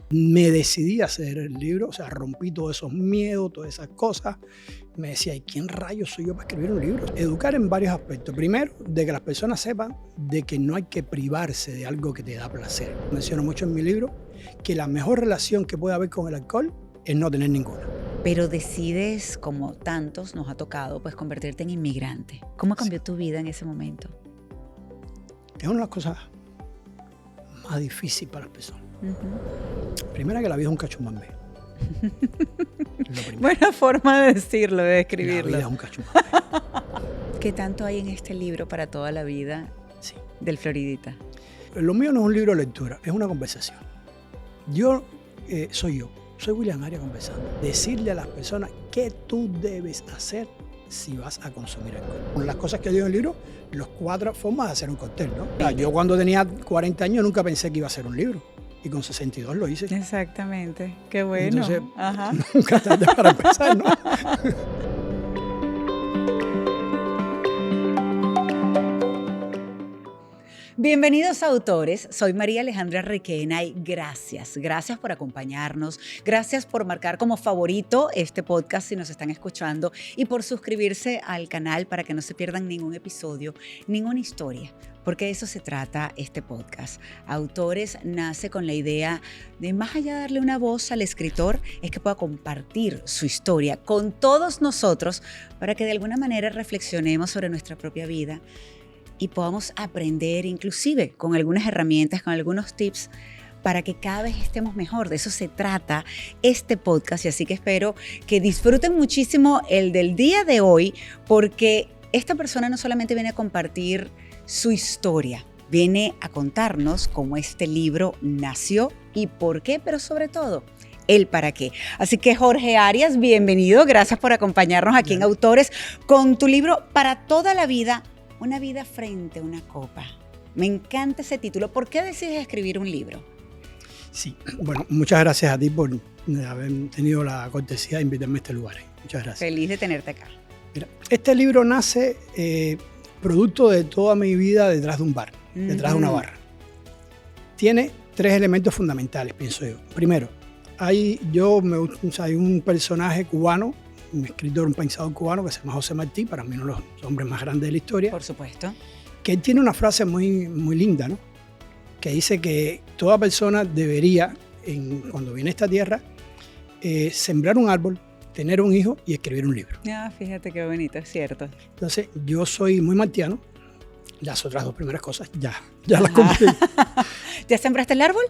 Me decidí a hacer el libro, o sea, rompí todos esos miedos, todas esas cosas. Me decía, ¿y quién rayos soy yo para escribir un libro? Educar en varios aspectos. Primero, de que las personas sepan de que no hay que privarse de algo que te da placer. Menciono mucho en mi libro que la mejor relación que puede haber con el alcohol es no tener ninguna. Pero decides, como tantos nos ha tocado, pues convertirte en inmigrante. ¿Cómo cambió tu vida en ese momento? Es una de las cosas más difíciles para las personas. Primero, que la vida es un cachumbambe. Buena forma de decirlo, de describirlo. La vida es un cachumbambe. ¿Qué tanto hay en este libro para toda la vida del Floridita? Lo mío no es un libro de lectura, es una conversación. Yo soy William Arias conversando. Decirle a las personas qué tú debes hacer si vas a consumir alcohol. Una de las cosas que digo en el libro, las 4 formas de hacer un cóctel, ¿no? O sea, yo cuando tenía 40 años nunca pensé que iba a hacer un libro. Y con 62 lo hice. Exactamente. Qué bueno. Entonces, nunca tarde para empezar, ¿no? Bienvenidos a Autores, soy María Alejandra Requena y gracias por acompañarnos, gracias por marcar como favorito este podcast si nos están escuchando y por suscribirse al canal para que no se pierdan ningún episodio, ninguna historia, porque de eso se trata este podcast. Autores nace con la idea de más allá de darle una voz al escritor, es que pueda compartir su historia con todos nosotros para que de alguna manera reflexionemos sobre nuestra propia vida y podamos aprender inclusive con algunas herramientas, con algunos tips para que cada vez estemos mejor. De eso se trata este podcast y así que espero que disfruten muchísimo el del día de hoy porque esta persona no solamente viene a compartir su historia, viene a contarnos cómo este libro nació y por qué, pero sobre todo el para qué. Así que Jorge Arias, bienvenido, gracias por acompañarnos aquí en Autores con tu libro Para toda la vida, una vida frente a una copa. Me encanta ese título. ¿Por qué decides escribir un libro? Sí, bueno, muchas gracias a ti por haber tenido la cortesía de invitarme a este lugar. Muchas gracias. Feliz de tenerte acá. Mira, este libro nace producto de toda mi vida detrás de un bar, detrás de una barra. Tiene 3 elementos fundamentales, pienso yo. Primero, hay un personaje cubano, un escritor, un pensador cubano que se llama José Martí, para mí uno de los hombres más grandes de la historia. Por supuesto. Que él tiene una frase muy, muy linda, ¿no? Que dice que toda persona debería, cuando viene a esta tierra, sembrar un árbol, tener un hijo y escribir un libro. Fíjate qué bonito, es cierto. Entonces, yo soy muy martiano. Las otras 2 primeras cosas ya las cumplí. ¿Ya sembraste el árbol?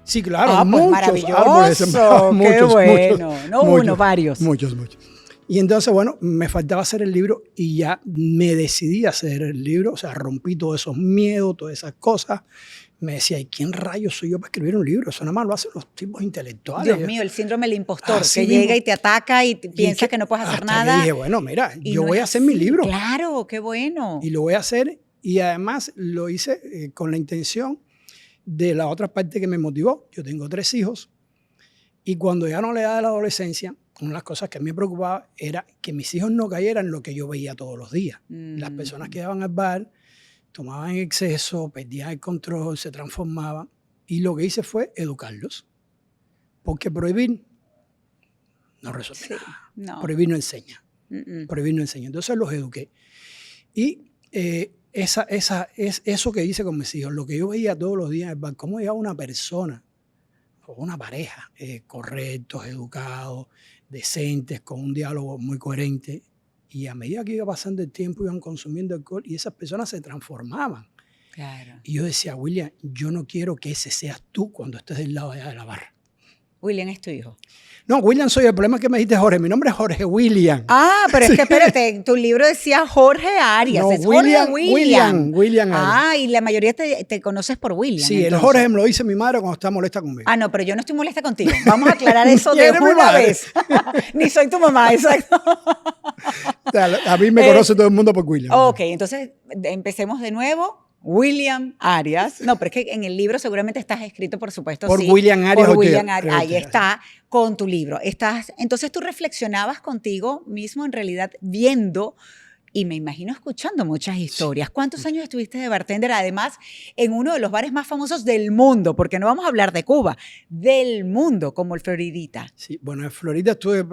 Sí, claro, pues muchos maravilloso, árboles sembrados, qué bueno. Muchos, No uno, varios. Muchos. Y entonces, bueno, me faltaba hacer el libro y ya me decidí a hacer el libro, o sea, rompí todos esos miedos, todas esas cosas. Me decía, ¿y quién rayos soy yo para escribir un libro? Eso nada más lo hacen los tipos intelectuales. Dios mío, el síndrome del impostor, Así que mismo. llega y te ataca y piensa que no puedes hacer nada. Y dije, bueno, mira, yo no voy a es hacer mi así. libro. Claro, qué bueno. Y lo voy a hacer y además lo hice con la intención de la otra parte que me motivó. Yo tengo 3 hijos y cuando ya no le da de la adolescencia, una de las cosas que a mí me preocupaba era que mis hijos no cayeran en lo que yo veía todos los días. Las personas que iban al bar tomaban en exceso, perdían el control, se transformaban. Y lo que hice fue educarlos. Porque prohibir no resuelve nada. No. Prohibir no enseña. Prohibir no enseña. Entonces los eduqué. Y es eso que hice con mis hijos. Lo que yo veía todos los días en el bar, cómo llegaba una persona o una pareja correctos, educados, decentes, con un diálogo muy coherente. Y a medida que iba pasando el tiempo, iban consumiendo alcohol y esas personas se transformaban. Claro. Y yo decía, William, yo no quiero que ese seas tú cuando estés del lado allá de la barra. William es tu hijo. No, William soy. El problema es que me dijiste Jorge. Mi nombre es Jorge William. Pero es que espérate, tu libro decía Jorge Arias. No, es William. William Arias. Y la mayoría te conoces por William. Sí, entonces. el Jorge me lo dice mi madre cuando está molesta conmigo. No, pero yo no estoy molesta contigo. Vamos a aclarar eso de ¿Eres mi una madre? vez. Ni soy tu mamá, exacto. O sea, a mí me conoce todo el mundo por William. Ok, entonces empecemos de nuevo. William Arias. No, pero es que en el libro seguramente estás escrito, por supuesto, Por sí. William Arias. Por William Arias. Ahí está, con tu libro. Entonces tú reflexionabas contigo mismo, en realidad, viendo y me imagino escuchando muchas historias. ¿Cuántos años estuviste de bartender? Además, en uno de los bares más famosos del mundo, porque no vamos a hablar de Cuba, del mundo, como el Floridita. Sí, bueno, en Florida estuve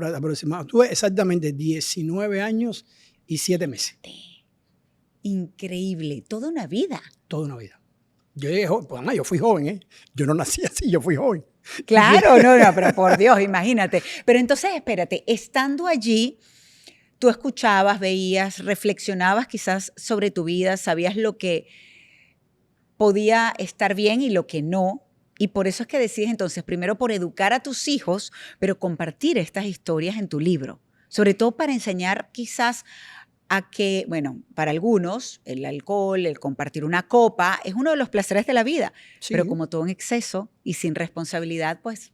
exactamente 19 años y 7 meses. Increíble, toda una vida. Toda una vida. Yo llegué joven, pues además yo fui joven, ¿eh? Yo no nací así, yo fui joven. Claro, no, pero por Dios, imagínate. Pero entonces, espérate, estando allí, tú escuchabas, veías, reflexionabas quizás sobre tu vida, sabías lo que podía estar bien y lo que no. Y por eso es que decides entonces, primero por educar a tus hijos, pero compartir estas historias en tu libro. Sobre todo para enseñar quizás a que, bueno, para algunos el alcohol, el compartir una copa es uno de los placeres de la vida, Sí. pero como todo en exceso y sin responsabilidad, pues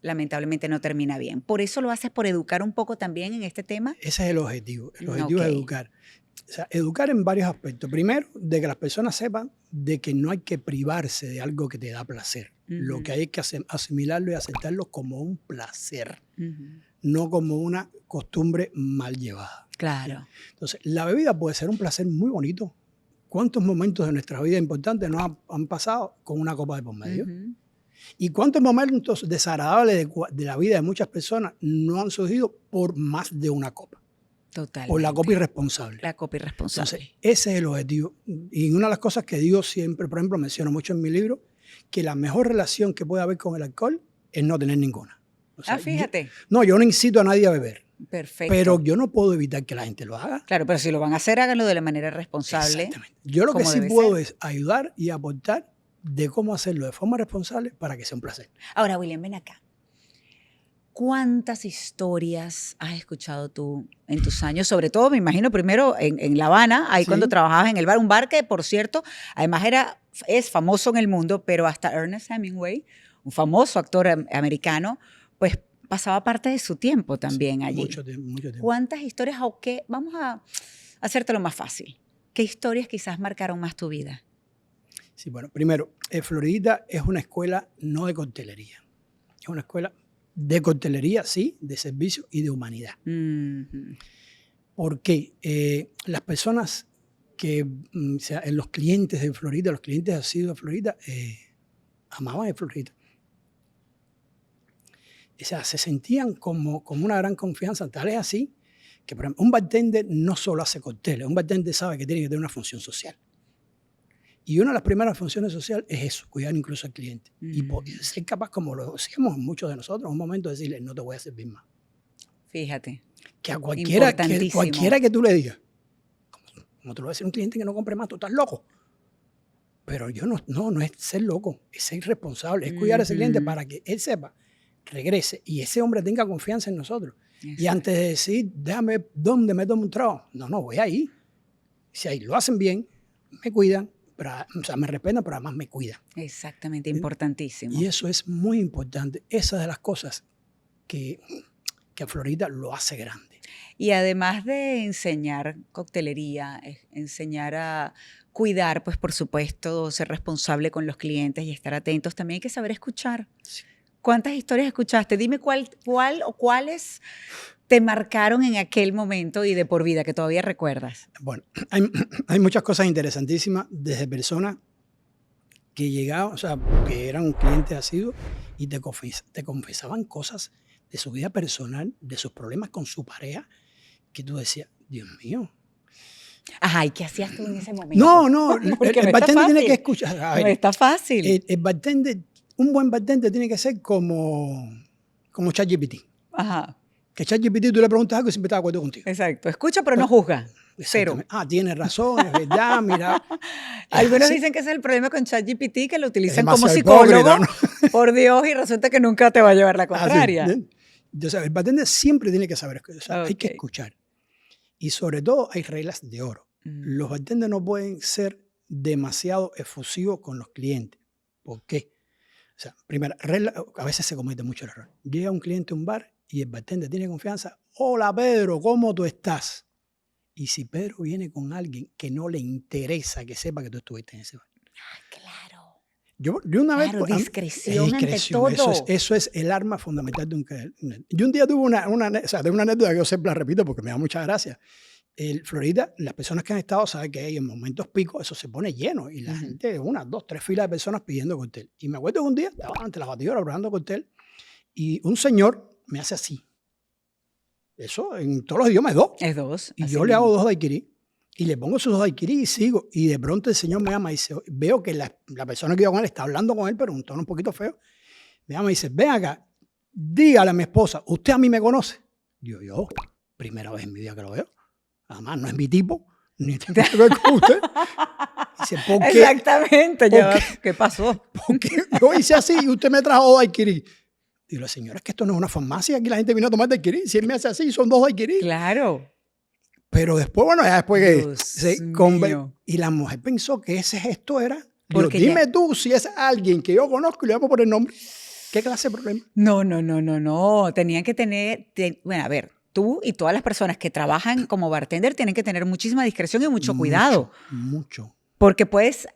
lamentablemente no termina bien. ¿Por eso lo haces por educar un poco también en este tema? Ese es el objetivo. El objetivo Ok. es educar. O sea, educar en varios aspectos. Primero, de que las personas sepan de que no hay que privarse de algo que te da placer. Lo Ujú. que hay es que asimilarlo y aceptarlo como un placer, Ujú. no como una costumbre mal llevada. Claro. Entonces, la bebida puede ser un placer muy bonito. ¿Cuántos momentos de nuestra vida importantes nos han pasado con una copa de por medio? Ujú. ¿Y cuántos momentos desagradables de la vida de muchas personas no han surgido por más de una copa? Totalmente. Por la copa irresponsable. La copa irresponsable. Entonces, ese es el objetivo. Y una de las cosas que digo siempre, por ejemplo, menciono mucho en mi libro, que la mejor relación que puede haber con el alcohol es no tener ninguna. O sea, Fíjate. yo no incito a nadie a beber, Perfecto. pero yo no puedo evitar que la gente lo haga. Claro, pero si lo van a hacer, háganlo de la manera responsable. Exactamente. Yo lo que como sí debe puedo ser. es ayudar y aportar de cómo hacerlo de forma responsable para que sea un placer. Ahora, William, ven acá. ¿Cuántas historias has escuchado tú en tus años? Sobre todo, me imagino, primero en La Habana, ahí Sí. cuando trabajabas en el bar, un bar que, por cierto, además es famoso en el mundo, pero hasta Ernest Hemingway, un famoso actor americano, pues pasaba parte de su tiempo también allí. Mucho tiempo, mucho tiempo. ¿Cuántas historias o qué? Vamos a hacértelo más fácil. ¿Qué historias quizás marcaron más tu vida? Sí, bueno, primero, Floridita es una escuela no de coctelería. Es una escuela de coctelería, sí, de servicio y de humanidad. Mhm. Porque las personas que, o sea, los clientes de Florida, los clientes asiduos de Florida, amaban de Florida. O sea, se sentían como una gran confianza. Tal es así que, por ejemplo, un bartender no solo hace cócteles, un bartender sabe que tiene que tener una función social. Y una de las primeras funciones sociales es eso, cuidar incluso al cliente. Y ser capaz, como lo hacíamos muchos de nosotros, en un momento de decirle, no te voy a servir más. Fíjate. Que a cualquiera Importantísimo. que tú le digas, como te lo va a decir un cliente que no compre más, tú estás loco. Pero yo no es ser loco, es ser responsable, es cuidar a ese cliente para que él sepa, regrese y ese hombre tenga confianza en nosotros. Exacto. Y antes de decir, déjame dónde me tomo un trago, no, voy ahí. Si ahí lo hacen bien, me cuidan, pero, o sea, me respetan, pero además me cuidan. Exactamente, importantísimo. Y eso es muy importante. Esa es de las cosas que a Florida lo hace grande. Y además de enseñar coctelería, enseñar a cuidar, pues por supuesto, ser responsable con los clientes y estar atentos, también hay que saber escuchar. Sí. ¿Cuántas historias escuchaste? Dime cuál o cuáles te marcaron en aquel momento y de por vida que todavía recuerdas. Bueno, hay muchas cosas interesantísimas desde personas que llegaban, o sea, que eran clientes asiduos y te confesaban cosas de su vida personal, de sus problemas con su pareja, que tú decías, Dios mío. Ajá, ¿y qué hacías tú en ese momento? No, Porque el no está bartender tiene fácil. que escuchar. A ver, No está fácil. el bartender, un buen bartender tiene que ser como ChatGPT. Ajá, Que ChatGPT tú le preguntas algo y siempre está de acuerdo contigo. exacto. Escucha, pero no juzga. Cero. Exactamente. Tienes razón, es verdad, mira. Algunos Sí, dicen que ese es el problema con ChatGPT, que lo es utilizan como demasiado psicólogo, hipócrita, ¿no? por Dios, y resulta que nunca te va a llevar la Así, contraria. entonces, el bartender siempre tiene que saber, o sea, hay que Ok. escuchar. Y sobre todo hay reglas de oro. Los bartenders no pueden ser demasiado efusivos con los clientes. ¿Por qué? O sea, primera regla, a veces se comete mucho el error. Llega un cliente a un bar y el bartender tiene confianza. Hola Pedro, ¿cómo tú estás? Y si Pedro viene con alguien que no le interesa que sepa que tú estuviste en ese bar. Claro. Yo una vez... Claro, discreción ante discreción, todo. eso es el arma fundamental de un... Yo un día tuve una anécdota que yo siempre la repito porque me da mucha gracia. Florida, las personas que han estado saben que hay en momentos picos, eso se pone lleno y la gente, 1, 2, 3 filas de personas pidiendo cóctel. Y me acuerdo que un día estaba ante la batidora probando cóctel y un señor me hace así. Eso en todos los idiomas es 2. Es 2. Y yo le hago 2 daiquiris y le pongo esos 2 daiquiris y sigo. Y de pronto el señor me llama y dice, veo que la persona que iba con él está hablando con él, pero en un tono un poquito feo. Me llama y dice, ven acá, dígale a mi esposa, ¿usted a mí me conoce? Yo, primera vez en mi vida que lo veo. Además, no es mi tipo, ni tengo que ver con usted. Dice, ¿por qué? Exactamente. ¿Qué pasó? Porque yo hice así y usted me trajo 2 daiquiris. Digo, señora, es que esto no es una farmacia, aquí la gente vino a tomar daiquiri. Si él me hace así, son 2 daiquiris. Claro. Pero después, bueno, ya después que y la mujer pensó que ese gesto era, porque dime tú si es alguien que yo conozco y le llamo por el nombre. ¿Qué clase de problema? No. Tenían que tener, bueno, a ver, tú y todas las personas que trabajan como bartender tienen que tener muchísima discreción y mucho cuidado. Mucho. Porque puedes,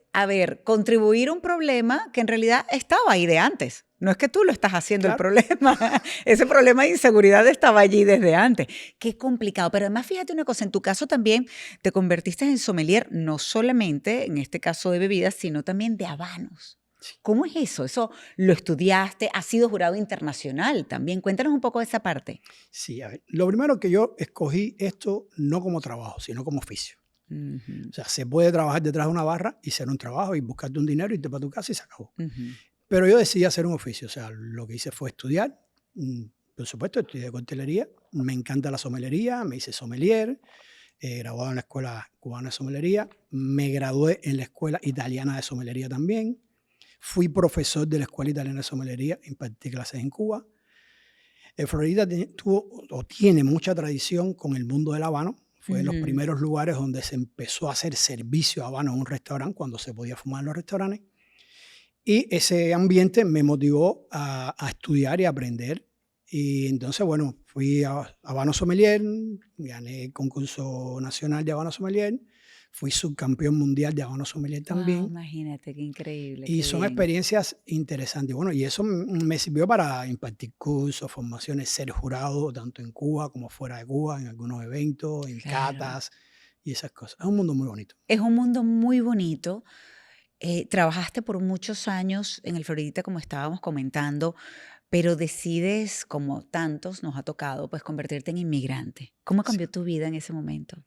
contribuir a un problema que en realidad estaba ahí de antes. No es que tú lo estás haciendo el problema. Ese problema de inseguridad estaba allí desde antes. Qué complicado. Pero además, fíjate una cosa, en tu caso también te convertiste en sommelier, no solamente en este caso de bebidas, sino también de habanos. Sí. ¿Cómo es eso? ¿Eso lo estudiaste? ¿Has sido jurado internacional también? Cuéntanos un poco de esa parte. Sí, a ver. Lo primero que yo escogí esto no como trabajo, sino como oficio. O sea, se puede trabajar detrás de una barra y hacer un trabajo y buscarte un dinero y irte para tu casa y se acabó. Pero yo decidí hacer un oficio. O sea, lo que hice fue estudiar. Por supuesto, estudié coctelería. Me encanta la sommelería. Me hice sommelier. Graduado en la Escuela Cubana de Sommelería. Me gradué en la Escuela Italiana de Sommelería también. Fui profesor de la Escuela Italiana de Sommelería. Impartí clases en Cuba. Florida tiene mucha tradición con el mundo del habano. Fue de los primeros lugares donde se empezó a hacer servicio habano en un restaurante, cuando se podía fumar en los restaurantes. Y ese ambiente me motivó a estudiar y a aprender. Y entonces, bueno, fui a habano sommelier, gané el concurso nacional de habano sommelier, fui subcampeón mundial de habano sommelier también. Wow, imagínate, qué increíble. Y son experiencias interesantes. Bueno, y eso me sirvió para impartir cursos, formaciones, ser jurado, tanto en Cuba como fuera de Cuba, en algunos eventos, en catas y esas cosas. Es un mundo muy bonito. Es un mundo muy bonito. Trabajaste por muchos años en el Floridita, como estábamos comentando, pero decides, como tantos nos ha tocado, pues convertirte en inmigrante. ¿Cómo cambió tu vida en ese momento?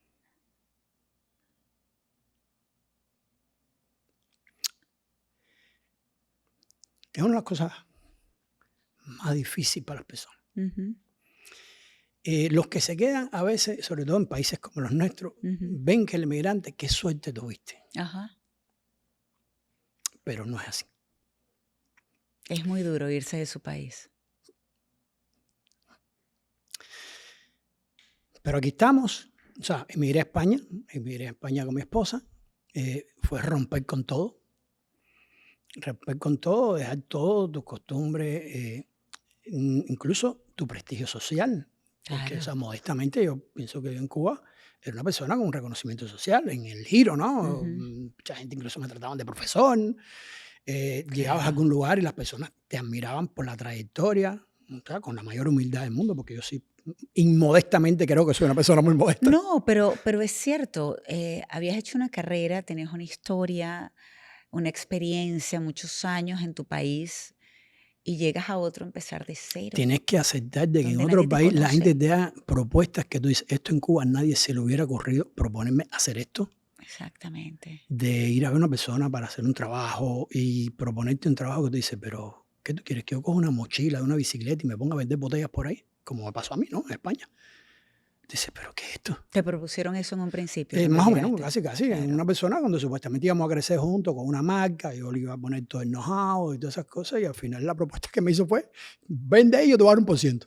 Es una de las cosas más difíciles para las personas. Los que se quedan a veces, sobre todo en países como los nuestros, ven que el inmigrante, qué suerte tuviste. Pero no es así. Es muy duro irse de su país. Pero aquí estamos. O sea, emigré a España con mi esposa. Fue romper con todo. Romper con todo, dejar todo, tus costumbres, incluso tu prestigio social. Porque, o sea, modestamente yo pienso que yo en Cuba era una persona con un reconocimiento social, en el giro, ¿no? Mucha gente incluso me trataban de profesor. Llegabas a algún lugar y las personas te admiraban por la trayectoria, o sea, con la mayor humildad del mundo, porque yo sí, inmodestamente creo que soy una persona muy modesta. No, pero es cierto, habías hecho una carrera, tenías una historia, una experiencia, muchos años en tu país y llegas a otro a empezar de cero. Tienes que aceptar de que en otro país la gente te da propuestas que tú dices, esto en Cuba a nadie se le hubiera ocurrido proponerme hacer esto. Exactamente. De ir a ver a una persona para hacer un trabajo y proponerte un trabajo que tú dices, pero ¿qué tú quieres? Que yo coja una mochila de una bicicleta y me ponga a vender botellas por ahí, como me pasó a mí, ¿no? En España. Dices, ¿pero qué es esto? ¿Te propusieron eso en un principio? Más o menos, casi. Claro. Una persona cuando supuestamente íbamos a crecer juntos con una marca, yo le iba a poner todo el know-how y todas esas cosas, y al final la propuesta que me hizo fue, vende y yo te voy a dar 1%.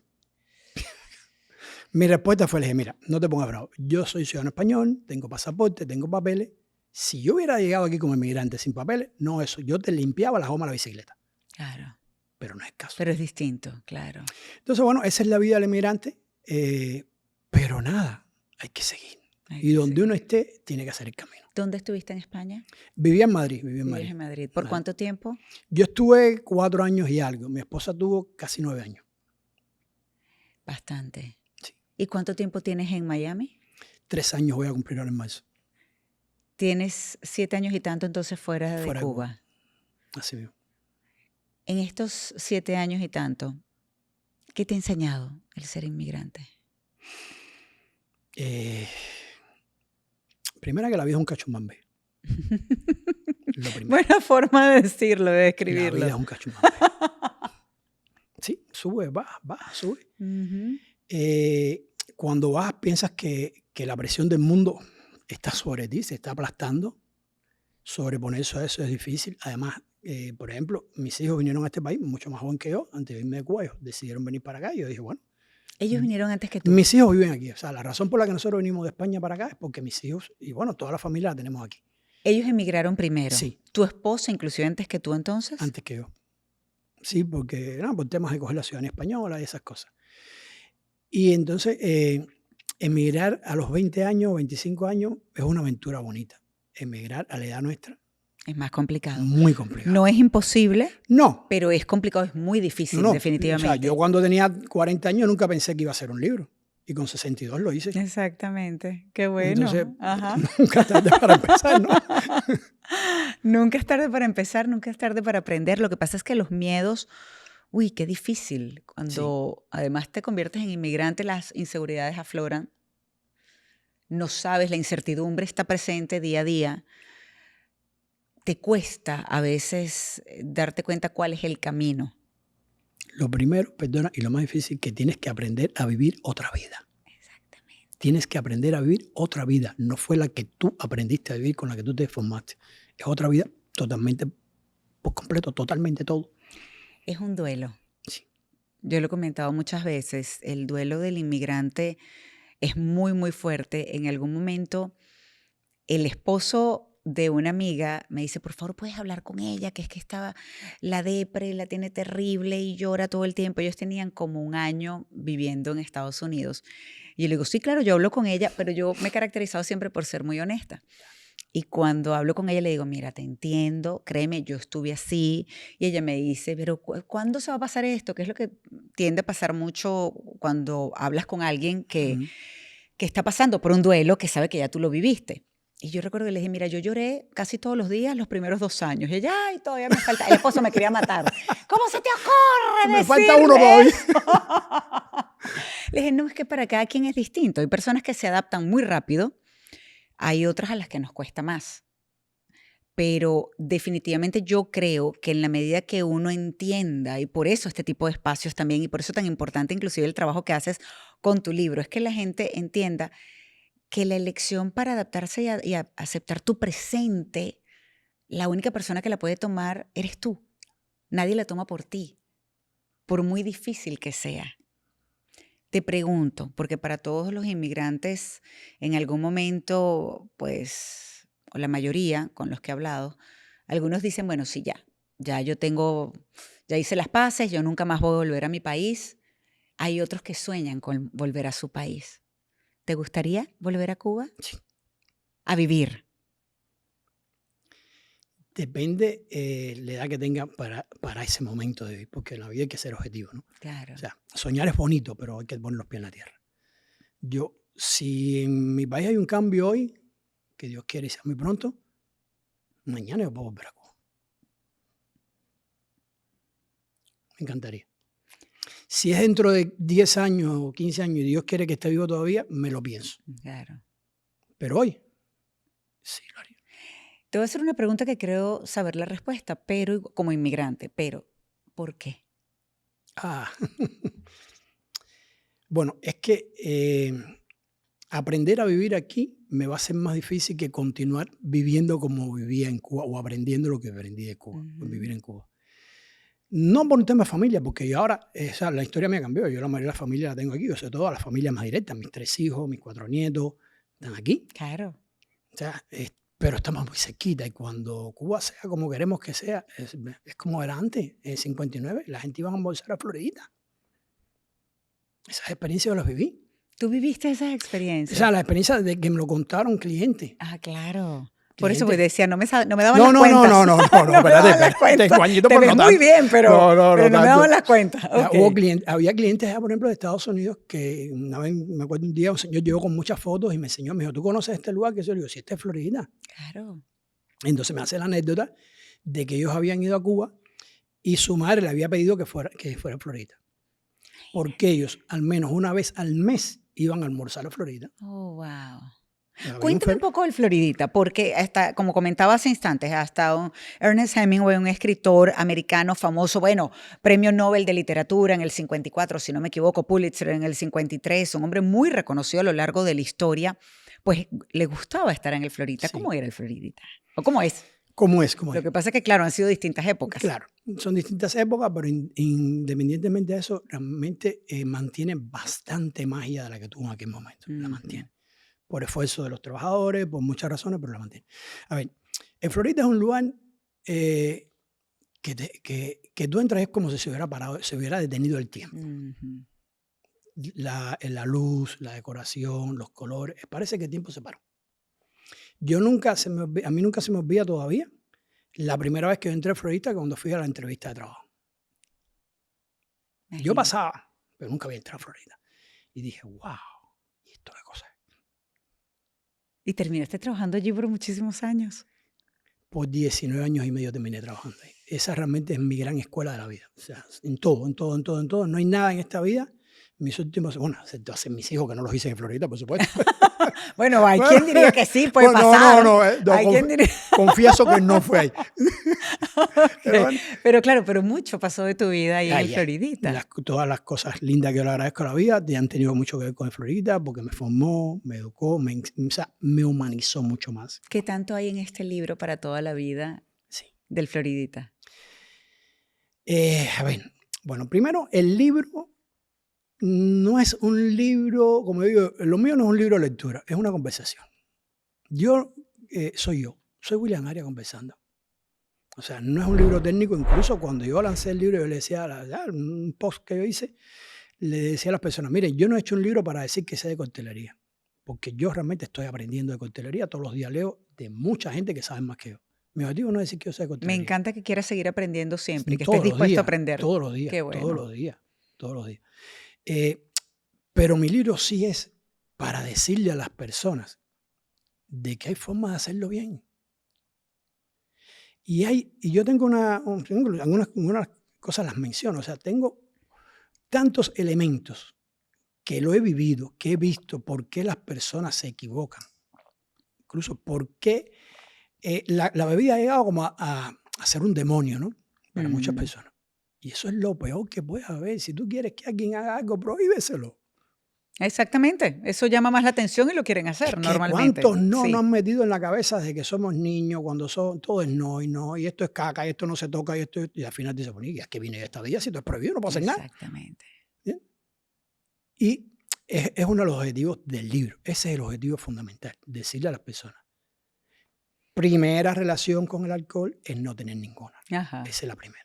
Mi respuesta fue, le dije, mira, no te pongas bravo. Yo soy ciudadano español, tengo pasaporte, tengo papeles. Si yo hubiera llegado aquí como inmigrante sin papeles, no eso. Yo te limpiaba la goma de la bicicleta. Claro. Pero no es el caso. Pero es distinto, claro. Entonces, bueno, esa es la vida del inmigrante. Pero nada, hay que seguir. Y donde uno esté, tiene que hacer el camino. ¿Dónde estuviste en España? Vivía en Madrid. En Madrid. ¿Por cuánto tiempo? Yo estuve 4 años y algo. Mi esposa tuvo casi 9 años. Bastante. Sí. ¿Y cuánto tiempo tienes en Miami? 3 años voy a cumplir ahora en marzo. Tienes 7 años y tanto entonces fuera de Fuera de Cuba. Así mismo. En estos 7 años y tanto, ¿qué te ha enseñado el ser inmigrante? Primero que la vida es un cachumbambe. Lo primero. Buena forma de decirlo, de La describirlo. vida es un cachumbambe. Sí, sube, baja, sube. Ujú. Cuando vas, piensas que la presión del mundo está sobre ti, se está aplastando. Sobreponerse a eso es difícil. Además, por ejemplo, mis hijos vinieron a este país mucho más joven que yo. Antes de irme de Cuba, ellos decidieron venir para acá. Y yo dije, bueno, Ellos vinieron antes que tú. mis hijos viven aquí. O sea, la razón por la que nosotros venimos de España para acá es porque mis hijos, y bueno, toda la familia la tenemos aquí. Ellos emigraron primero. Sí. ¿Tu esposa inclusive antes que tú entonces? Antes que yo. Sí, porque por temas de coger la ciudadanía española y esas cosas. Y entonces, emigrar a los 20 años, 25 años, es una aventura bonita. Emigrar a la edad nuestra, Es más complicado. muy complicado. No es imposible, No, pero es complicado, es muy difícil, no. definitivamente. O sea, yo cuando tenía 40 años nunca pensé que iba a hacer un libro. Y con 62 lo hice. Exactamente. Qué bueno. Entonces, Ajá. nunca es tarde para empezar, ¿no? Nunca es tarde para empezar, nunca es tarde para aprender. Lo que pasa es que los miedos, uy, qué difícil. Cuando además te conviertes en inmigrante, las inseguridades afloran. No sabes, la incertidumbre está presente día a día. Te cuesta a veces darte cuenta cuál es el camino. Lo primero, perdona, y lo más difícil, que tienes que aprender a vivir otra vida. Exactamente. Tienes que aprender a vivir otra vida. No fue la que tú aprendiste a vivir, con la que tú te formaste. Es otra vida totalmente, por completo, totalmente todo. Es un duelo. Sí. Yo lo he comentado muchas veces. El duelo del inmigrante es muy, muy fuerte. En algún momento, el esposo de una amiga me dice, por favor, puedes hablar con ella, que es que estaba la depre, la tiene terrible y llora todo el tiempo. Ellos tenían como 1 año viviendo en Estados Unidos. Y yo le digo, sí, claro, yo hablo con ella, pero yo me he caracterizado siempre por ser muy honesta. Y cuando hablo con ella le digo, mira, te entiendo, créeme, yo estuve así. Y ella me dice, pero ¿cuándo se va a pasar esto? Que es lo que tiende a pasar mucho cuando hablas con alguien que está pasando por un duelo, que sabe que ya tú lo viviste. Y yo recuerdo que le dije, mira, yo lloré casi todos los días los primeros 2 años. Y ella, ay, todavía me falta. El esposo me quería matar. ¿Cómo se te ocurre Me decirle falta uno todavía. eso? Le dije, no, es que para cada quien es distinto. Hay personas que se adaptan muy rápido. Hay otras a las que nos cuesta más. Pero definitivamente yo creo que en la medida que uno entienda, y por eso este tipo de espacios también, y por eso tan importante inclusive el trabajo que haces con tu libro, es que la gente entienda que la elección para adaptarse y a aceptar tu presente, la única persona que la puede tomar eres tú. Nadie la toma por ti, por muy difícil que sea. Te pregunto, porque para todos los inmigrantes, en algún momento, pues, o la mayoría con los que he hablado, algunos dicen, bueno, sí, ya ya hice las paces, yo nunca más voy a volver a mi país. Hay otros que sueñan con volver a su país. ¿Te gustaría volver a Cuba? Sí. A vivir. Depende la edad que tenga para ese momento de vivir, porque en la vida hay que ser objetivo, ¿no? Claro. O sea, soñar es bonito, pero hay que poner los pies en la tierra. Si en mi país hay un cambio hoy, que Dios quiere y sea muy pronto, mañana yo puedo volver a Cuba. Me encantaría. Si es dentro de 10 años o 15 años y Dios quiere que esté vivo todavía, me lo pienso. Claro. Pero hoy, sí lo haría. Te voy a hacer una pregunta que creo saber la respuesta, pero como inmigrante, pero ¿por qué? Bueno, es que aprender a vivir aquí me va a ser más difícil que continuar viviendo como vivía en Cuba o aprendiendo lo que aprendí de Cuba, vivir en Cuba. No por un tema de familia, porque yo ahora, la historia me cambió. Yo la mayoría de la familia la tengo aquí, o sea, toda la familia más directa, mis 3 hijos, mis 4 nietos, están aquí. Claro. O sea, pero estamos muy cerquita y cuando Cuba sea como queremos que sea, es como era antes, en 59, la gente iba a embolsar a Floridita. Esas experiencias yo las viví. ¿Tú viviste esas O experiencias? sea, la experiencia de que me lo contaron clientes. Ah, claro. Por eso clientes. decía, no me daban No, las no, cuentas. no, me daban las espérate. cuentas. Juanito, Te por ves no muy tanto. bien, pero no me tanto. daban las cuentas. Ok. Había clientes, por ejemplo, de Estados Unidos que una vez, me acuerdo un día, un señor llegó con muchas fotos y me enseñó, me dijo, ¿tú conoces este lugar? Que yo le digo, sí, este es Florida. Claro. Entonces me hace la anécdota de que ellos habían ido a Cuba y su madre le había pedido que fuera a Florida. Porque ellos, al menos una vez al mes, iban a almorzar a Florida. Oh, wow. Había Cuéntame un poco del Floridita, porque hasta, como comentaba hace instantes, hasta Ernest Hemingway, un escritor americano famoso, bueno, premio Nobel de Literatura en el 54, si no me equivoco, Pulitzer en el 53, un hombre muy reconocido a lo largo de la historia, pues le gustaba estar en el Floridita. Sí. ¿Cómo era el Floridita? ¿O cómo es? ¿Cómo es? Lo que pasa es que, claro, han sido distintas épocas. Claro, son distintas épocas, pero independientemente de eso, realmente mantiene bastante magia de la que tuvo en aquel momento. La mantiene. Por esfuerzo de los trabajadores, por muchas razones, pero la mantiene. A ver, en Florida es un lugar que tú entras, es como si se hubiera parado, se hubiera detenido el tiempo. La luz, la decoración, los colores, parece que el tiempo se paró. A mí nunca se me olvida todavía la primera vez que yo entré a Florida cuando fui a la entrevista de trabajo. Yo pasaba, pero nunca había entrado a Florida. Y dije, wow, ¿y esto qué cosa es? ¿Y terminaste trabajando allí por muchísimos años? Por 19 años y medio terminé trabajando ahí. Esa realmente es mi gran escuela de la vida. O sea, en todo. No hay nada en esta vida. Mis últimos, bueno, excepto hacer mis hijos, que no los hice en Florida, por supuesto. Bueno, hay quien diría que sí, puede pasar. Confieso que no fue ahí. Okay. Pero claro, pero mucho pasó de tu vida ahí en el Floridita. Todas las cosas lindas que yo le agradezco a la vida han tenido mucho que ver con el Florida, porque me formó, me educó, me humanizó mucho más. ¿Qué tanto hay en este libro para toda la vida del Floridita? A ver, bueno, primero, el libro no es un libro, como digo, lo mío no es un libro de lectura, es una conversación. Soy William Arias conversando. O sea, no es un libro técnico. Incluso cuando yo lancé el libro, yo le decía, un post que yo hice, le decía a las personas, miren, yo no he hecho un libro para decir que sé de coctelería, porque yo realmente estoy aprendiendo de coctelería. Todos los días leo de mucha gente que sabe más que yo. Mi objetivo no es decir que yo sé de coctelería. Me encanta que quieras seguir aprendiendo siempre, que estés dispuesto a aprender. Todos los días, Qué bueno. todos los días. Pero mi libro sí es para decirle a las personas de que hay formas de hacerlo bien. Y yo tengo algunas cosas las menciono. O sea, tengo tantos elementos que lo he vivido, que he visto por qué las personas se equivocan. Incluso por qué la bebida ha llegado como a ser un demonio, ¿no? Para muchas personas. Y eso es lo peor que puede haber. Si tú quieres que alguien haga algo, prohíbeselo. Exactamente. Eso llama más la atención y lo quieren hacer normalmente. ¿Cuántos no nos han metido en la cabeza de que somos niños cuando todo es no, y esto es caca, y esto no se toca, y al final dice, bueno, ¿y a qué vine esta vida? Si esto es prohibido, no puedo hacer nada. Exactamente. ¿Bien? Y es uno de los objetivos del libro. Ese es el objetivo fundamental, decirle a las personas. Primera relación con el alcohol es no tener ninguna. Ajá. Esa es la primera.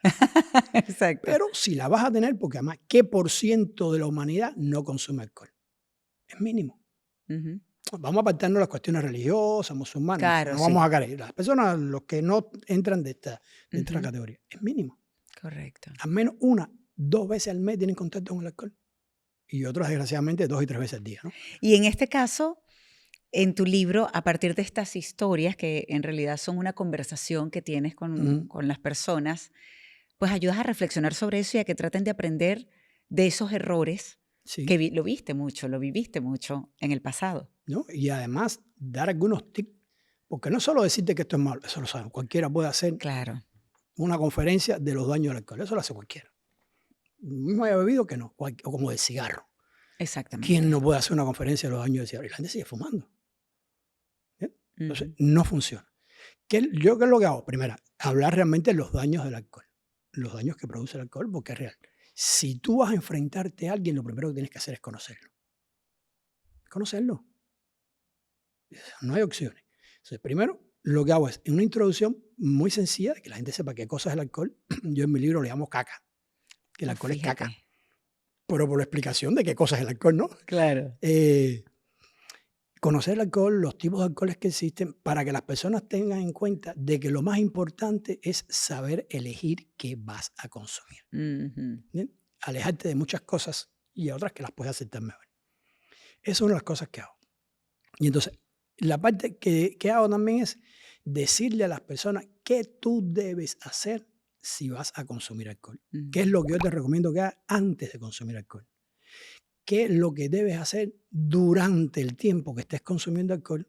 Exacto. Pero si la vas a tener, porque además, ¿qué % de la humanidad no consume alcohol? Es mínimo. Vamos a apartarnos las cuestiones religiosas, musulmanas. Claro, no vamos a caer. Las personas, los que no entran de esta categoría, es mínimo. Correcto. Al menos 2 veces al mes tienen contacto con el alcohol. Y otras, desgraciadamente, 2 y 3 veces al día, ¿no? Y en este caso, en tu libro, a partir de estas historias, que en realidad son una conversación que tienes con las personas, pues ayudas a reflexionar sobre eso y a que traten de aprender de esos errores que lo viviste mucho en el pasado. ¿No? Y además, dar algunos tips, porque no solo decirte que esto es malo, eso lo saben, cualquiera puede hacer una conferencia de los daños del alcohol, eso lo hace cualquiera. Mismo haya bebido que no, o como de cigarro. Exactamente. ¿Quién no puede hacer una conferencia de los daños del cigarro? Y la gente sigue fumando. Entonces, no funciona. ¿Yo qué es lo que hago? Primero, hablar realmente de los daños del alcohol, los daños que produce el alcohol, porque es real. Si tú vas a enfrentarte a alguien, lo primero que tienes que hacer es conocerlo. Conocerlo. No hay opciones. Entonces, primero, lo que hago es una introducción muy sencilla de que la gente sepa qué cosa es el alcohol. Yo en mi libro le llamo caca, que el alcohol es caca. Pero por la explicación de qué cosa es el alcohol, ¿no? Claro. conocer el alcohol, los tipos de alcoholes que existen, para que las personas tengan en cuenta de que lo más importante es saber elegir qué vas a consumir. ¿Bien? Alejarte de muchas cosas y otras que las puedes aceptar mejor. Esa es una de las cosas que hago. Y entonces, la parte que hago también es decirle a las personas qué tú debes hacer si vas a consumir alcohol. ¿Qué es lo que yo te recomiendo que hagas antes de consumir alcohol? ¿Qué es lo que debes hacer durante el tiempo que estés consumiendo alcohol?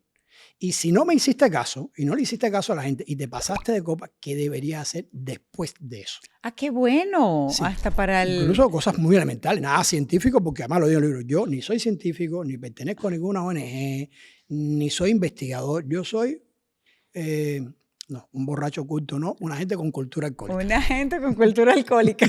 Y si no me hiciste caso, y no le hiciste caso a la gente, y te pasaste de copa, ¿qué deberías hacer después de eso? Ah, qué bueno. Sí. Hasta para el... Incluso cosas muy elementales, nada científico, porque además lo digo en el libro. Yo ni soy científico, ni pertenezco a ninguna ONG, ni soy investigador. Yo soy, no, un borracho culto, no, una gente con cultura alcohólica. Una gente con cultura alcohólica.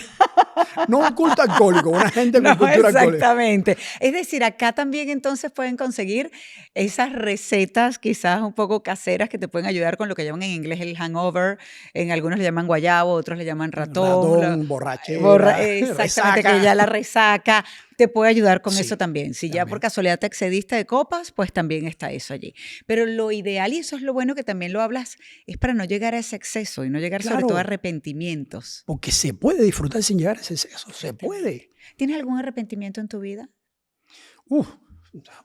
No un culto alcohólico, una gente con No, cultura alcohólica. exactamente. Es decir, acá también entonces pueden conseguir esas recetas quizás un poco caseras que te pueden ayudar con lo que llaman en inglés el hangover. En algunos le llaman guayabo, otros le llaman ratón. Borrachera, exactamente, resaca. que ya la resaca te puede ayudar con Sí, eso también. Si ya también. por casualidad te excediste de copas, pues también está eso allí. Pero lo ideal, y eso es lo bueno que también lo hablas, es para no llegar a ese exceso y no llegar sobre todo a Claro, arrepentimientos. porque se puede disfrutar sin llegar a ese exceso, se puede. ¿Tienes algún arrepentimiento en tu vida? Uf,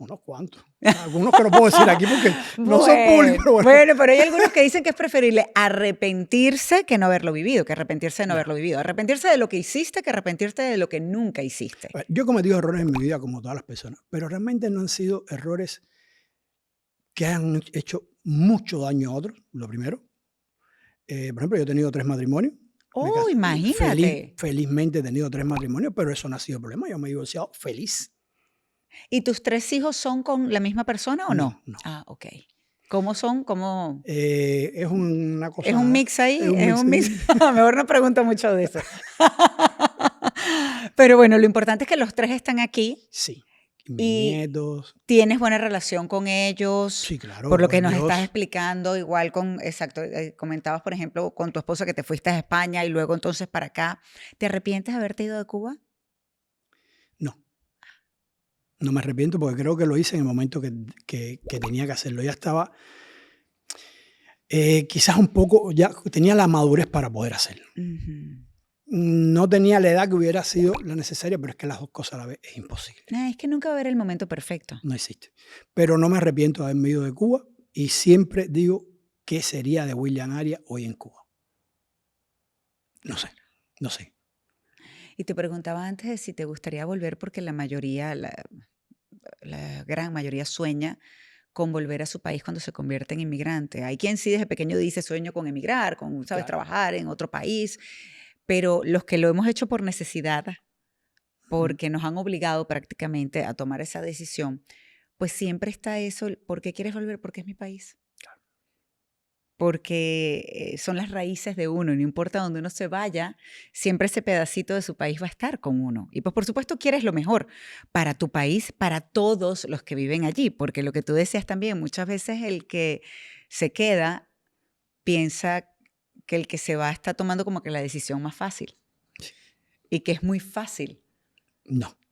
unos cuantos. Algunos que no puedo decir aquí porque no son públicos. Pero bueno. Bueno, pero hay algunos que dicen que es preferible arrepentirse que no haberlo vivido, que arrepentirse de no haberlo vivido. Arrepentirse de lo que hiciste que arrepentirte de lo que nunca hiciste. A ver, yo he cometido errores en mi vida como todas las personas, pero realmente no han sido errores que hayan hecho mucho daño a otros, lo primero. Por ejemplo, yo he tenido 3 matrimonios. Oh, imagínate. Felizmente he tenido 3 matrimonios, pero eso no ha sido problema. Yo me he divorciado feliz. ¿Y tus 3 hijos son con la misma persona o no? No. Ah, ok. ¿Cómo son? ¿Cómo? Es una cosa... ¿Es un mix ahí? Es un mix. Mejor no pregunto mucho de eso. Pero bueno, lo importante es que los 3 están aquí. Sí. Mis Y nietos. ¿tienes buena relación con ellos? Sí, claro. Por lo que nos Dios. estás explicando, igual con, exacto, comentabas, por ejemplo, con tu esposa que te fuiste a España y luego entonces para acá. ¿Te arrepientes de haberte ido de Cuba? No. No me arrepiento porque creo que lo hice en el momento que tenía que hacerlo. Ya estaba quizás un poco, ya tenía la madurez para poder hacerlo. No tenía la edad que hubiera sido la necesaria, pero es que las dos cosas a la vez es imposible. Es que nunca va a haber el momento perfecto. No existe. Pero no me arrepiento de haberme ido de Cuba y siempre digo qué sería de William Arias hoy en Cuba. No sé, no sé. Y te preguntaba antes de si te gustaría volver porque la mayoría, la gran mayoría sueña con volver a su país cuando se convierte en inmigrante. Hay quien sí desde pequeño dice sueño con emigrar, con, ¿sabes?, Claro. trabajar en otro país, pero los que lo hemos hecho por necesidad, porque nos han obligado prácticamente a tomar esa decisión, pues siempre está eso, ¿por qué quieres volver? Porque es mi país. Porque son las raíces de uno, no importa dónde uno se vaya, siempre ese pedacito de su país va a estar con uno. Y pues por supuesto quieres lo mejor para tu país, para todos los que viven allí, porque lo que tú decías también, muchas veces el que se queda piensa que el que se va está tomando como que la decisión más fácil. Sí. Y que es muy fácil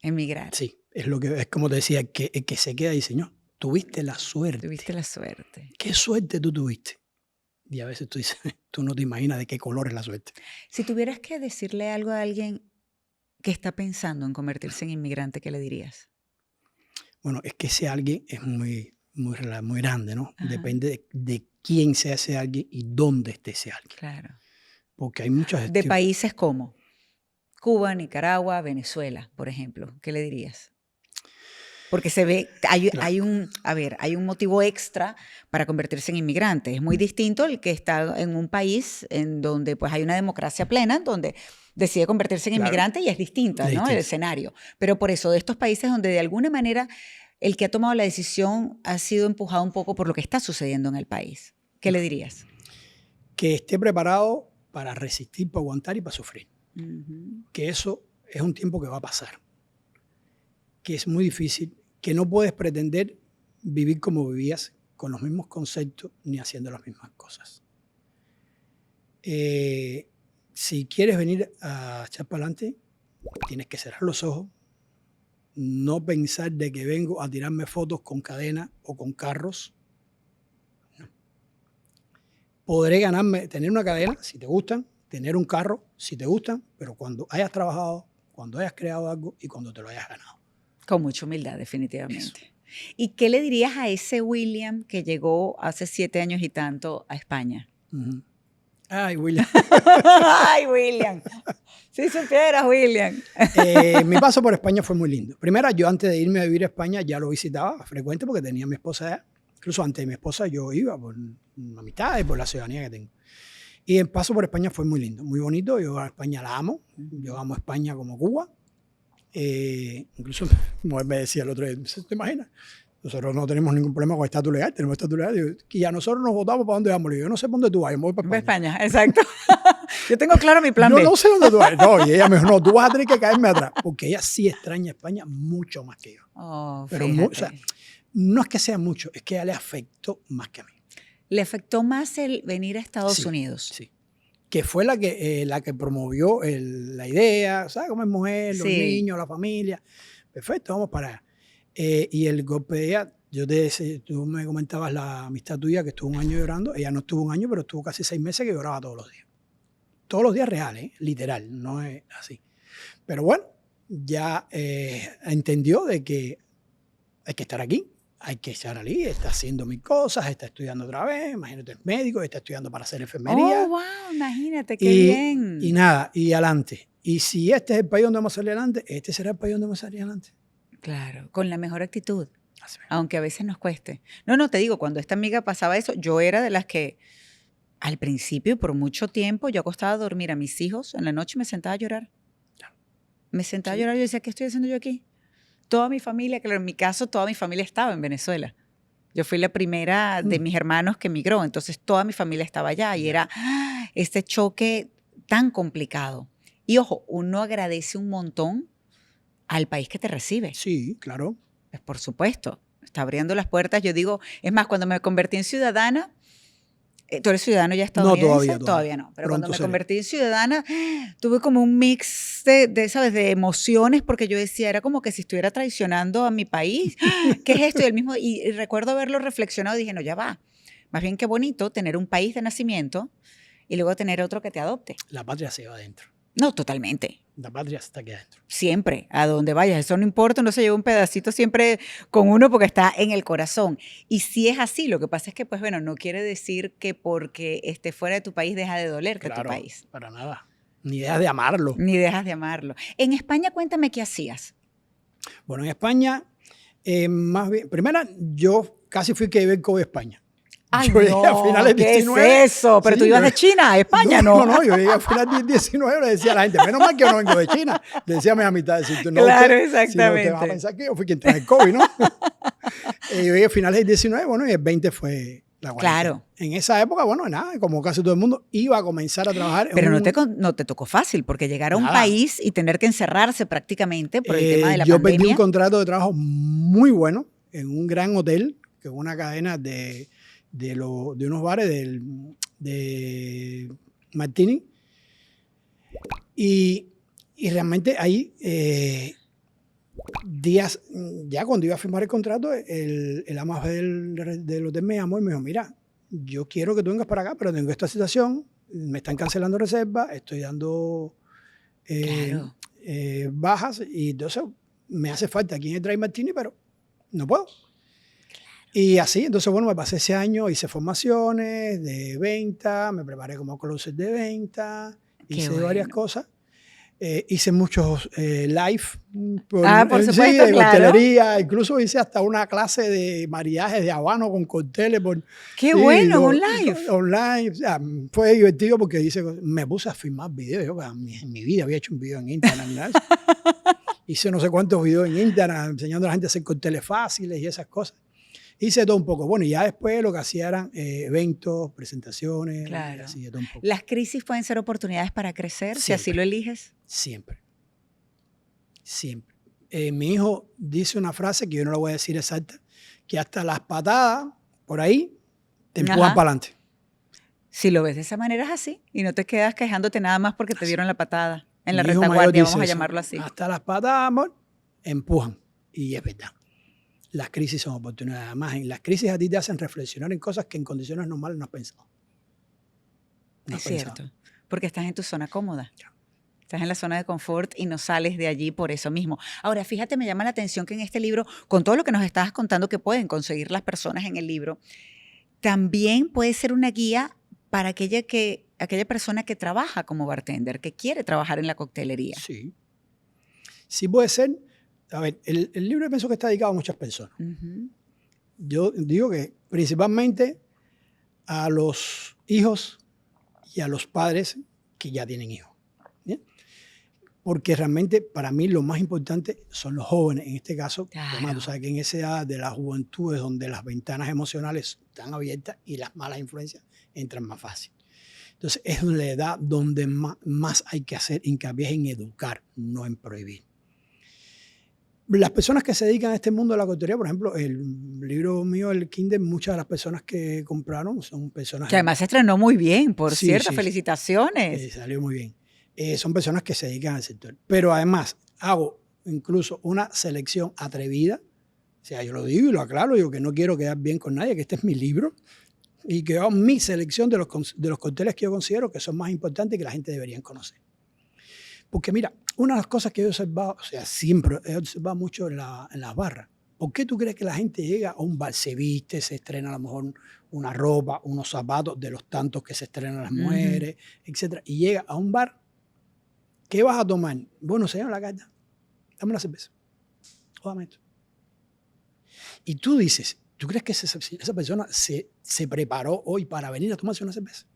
emigrar. Sí, es como te decía, el que se queda dice, no, tuviste la suerte. Tuviste la suerte. ¿Qué suerte tú tuviste? Y a veces tú dices, tú no te imaginas de qué color es la suerte. Si tuvieras que decirle algo a alguien que está pensando en convertirse en inmigrante, ¿qué le dirías? Bueno, es que ese alguien es muy grande, ¿no? Ajá. Depende de quién sea ese alguien y dónde esté ese alguien. Claro. Porque hay muchas... De países como Cuba, Nicaragua, Venezuela, por ejemplo, ¿qué le dirías? Porque se ve, hay un motivo extra para convertirse en inmigrante. Es muy distinto el que está en un país en donde pues hay una democracia plena, donde decide convertirse en inmigrante y es distinta, ¿no? El escenario. Pero por eso, de estos países donde de alguna manera el que ha tomado la decisión ha sido empujado un poco por lo que está sucediendo en el país. ¿Qué le dirías? Que esté preparado para resistir, para aguantar y para sufrir. Que eso es un tiempo que va a pasar. Que es muy difícil, que no puedes pretender vivir como vivías con los mismos conceptos ni haciendo las mismas cosas. Si quieres venir a echar para adelante, tienes que cerrar los ojos, no pensar de que vengo a tirarme fotos con cadenas o con carros. No. Podré ganarme, tener una cadena, si te gustan, tener un carro, si te gustan, pero cuando hayas trabajado, cuando hayas creado algo y cuando te lo hayas ganado. Con mucha humildad, definitivamente. Eso. ¿Y qué le dirías a ese William que llegó hace 7 años y tanto a España? Uh-huh. Ay, William. Ay, William. Si supieras, William. Mi paso por España fue muy lindo. Primero, yo antes de irme a vivir a España ya lo visitaba frecuente porque tenía a mi esposa allá. Incluso antes de mi esposa yo iba por amistad y por la ciudadanía que tengo. Y el paso por España fue muy lindo, muy bonito. Yo a España la amo. Yo amo a España como Cuba. Incluso mi mujer me decía el otro día, ¿te imaginas? Nosotros no tenemos ningún problema con estatus legal, tenemos estatus legal. Y a nosotros nos votamos para dónde vamos. Yo no sé para dónde tú vas, yo me voy para España. Exacto. Yo tengo claro mi plan B. Yo no sé dónde tú vas. No, y ella me dijo, no, tú vas a tener que caerme atrás. Porque ella sí extraña España mucho más que yo. Oh, pero o sea, no es que sea mucho, es que a ella le afectó más que a mí. ¿Le afectó más el venir a Estados Unidos? Sí. Que fue la que promovió la idea, ¿sabes? Como es mujer, los niños, la familia. Perfecto, vamos para allá. Y el golpe de ella, tú me comentabas la amistad tuya que estuvo un año llorando. Ella no estuvo un año, pero estuvo casi 6 meses que lloraba todos los días. Todos los días reales, literal, no es así. Pero bueno, ya entendió de que hay que estar aquí. Hay que estar allí, está haciendo mil cosas, está estudiando otra vez, imagínate, es médico, está estudiando para hacer enfermería. Oh, wow, imagínate, qué bien. Y nada, y adelante. Y si este es el país donde vamos a salir adelante, este será el país donde vamos a salir adelante. Claro, con la mejor actitud, aunque a veces nos cueste. No, te digo, cuando esta amiga pasaba eso, yo era de las que al principio, por mucho tiempo, yo acostaba a dormir a mis hijos en la noche y me sentaba a llorar. Me sentaba a llorar y yo decía, ¿qué estoy haciendo yo aquí? Toda mi familia, claro, en mi caso, toda mi familia estaba en Venezuela. Yo fui la primera de mis hermanos que emigró, entonces toda mi familia estaba allá y era este choque tan complicado. Y ojo, uno agradece un montón al país que te recibe. Sí, claro. Pues por supuesto, está abriendo las puertas. Yo digo, es más, cuando me convertí en ciudadana, ¿tú eres ciudadano ya estadounidense? No, todavía no. Pero pronto cuando me convertí en ciudadana, tuve como un mix ¿sabes? De emociones, porque yo decía, era como que si estuviera traicionando a mi país. ¿Qué es esto? Y recuerdo haberlo reflexionado y dije, no, ya va. Más bien qué bonito tener un país de nacimiento y luego tener otro que te adopte. La patria se va adentro. No, totalmente. La patria está aquí adentro. Siempre, a donde vayas, eso no importa, uno se lleva un pedacito siempre con uno porque está en el corazón. Y si es así, lo que pasa es que, pues bueno, no quiere decir que porque esté fuera de tu país deja de dolerte tu país. Para nada. Ni dejas de amarlo. Ni dejas de amarlo. En España, cuéntame qué hacías. Bueno, en España, más bien, primero, yo casi fui que viví en COVID España. Ay, yo llegué a finales ¿qué 19. es eso? ¿Pero tú ibas de China a España, no? No, yo llegué a finales 19 le decía a la gente, menos mal que yo no vengo de China. Le decía a mis amistades, no, claro, exactamente. Si no, te vas a pensar que yo fui quien trae el COVID, ¿no? Yo llegué a finales del 19, bueno, y el 20 fue la cuarentena. Claro. En esa época, bueno, nada, como casi todo el mundo, iba a comenzar a trabajar. Pero no te tocó fácil, porque llegar a un país y tener que encerrarse prácticamente por el tema de la pandemia. Yo perdí un contrato de trabajo muy bueno en un gran hotel, que es una cadena de unos bares de Martini. Y realmente ahí, días, ya cuando iba a firmar el contrato, el ama del hotel me llamó y me dijo, mira, yo quiero que tú vengas para acá, pero tengo esta situación, me están cancelando reservas, estoy dando bajas, y entonces me hace falta aquí en el Dry Martini, pero no puedo. Y así, entonces, bueno, me pasé ese año, hice formaciones de venta, me preparé como closer de venta, hice varias cosas. Hice muchos live. Por supuesto, de claro. coctelería, incluso hice hasta una clase de mariajes de habano con cócteles. ¡Qué bueno! Un live. Online. O sea, fue divertido porque me puse a filmar videos. Yo en mi vida había hecho un video en Instagram. Hice no sé cuántos videos en Instagram enseñando a la gente a hacer cócteles fáciles y esas cosas. Hice todo un poco. Bueno, y ya después lo que hacía eran eventos, presentaciones. Claro. Así de todo un poco. ¿Las crisis pueden ser oportunidades para crecer, Siempre. si así lo eliges? Siempre. Siempre. Mi hijo dice una frase que yo no la voy a decir exacta, que hasta las patadas por ahí te empujan para adelante. Si lo ves de esa manera es así y no te quedas quejándote nada más porque te dieron la patada en la retaguardia, vamos a llamarlo así. Hasta las patadas, amor, empujan. Y es verdad. Las crisis son oportunidades. Además, en las crisis a ti te hacen reflexionar en cosas que en condiciones normales no has pensado. No Es has pensado. cierto, porque estás en tu zona cómoda. Estás en la zona de confort y no sales de allí por eso mismo. Ahora, fíjate, me llama la atención que en este libro, con todo lo que nos estabas contando que pueden conseguir las personas en el libro, también puede ser una guía para aquella persona que trabaja como bartender, que quiere trabajar en la coctelería. Sí. Sí puede ser. A ver, el libro pienso que está dedicado a muchas personas. Uh-huh. Yo digo que principalmente a los hijos y a los padres que ya tienen hijos. ¿Bien? Porque realmente para mí lo más importante son los jóvenes. En este caso, Claro. además, tú sabes que en esa edad de la juventud es donde las ventanas emocionales están abiertas y las malas influencias entran más fácil. Entonces es la edad donde más hay que hacer hincapié en educar, no en prohibir. Las personas que se dedican a este mundo de la coctelería, por ejemplo, el libro mío, el Kinder, muchas de las personas que compraron son personas... Que además se estrenó muy bien, por Sí, cierto, sí, felicitaciones. salió muy bien. Son personas que se dedican al sector. Pero además hago incluso una selección atrevida. O sea, yo lo digo y lo aclaro, digo que no quiero quedar bien con nadie, que este es mi libro y que hago mi selección de los cócteles que yo considero que son más importantes y que la gente debería conocer. Porque mira, una de las cosas que he observado, o sea, siempre he observado mucho en las barras. ¿Por qué tú crees que la gente llega a un bar, se viste, se estrena a lo mejor una ropa, unos zapatos de los tantos que se estrenan las mujeres, etcétera, y llega a un bar? ¿Qué vas a tomar? Bueno, señor, la carta, dame una cerveza. O dame esto. Y tú dices, ¿tú crees que esa persona se preparó hoy para venir a tomarse una cerveza?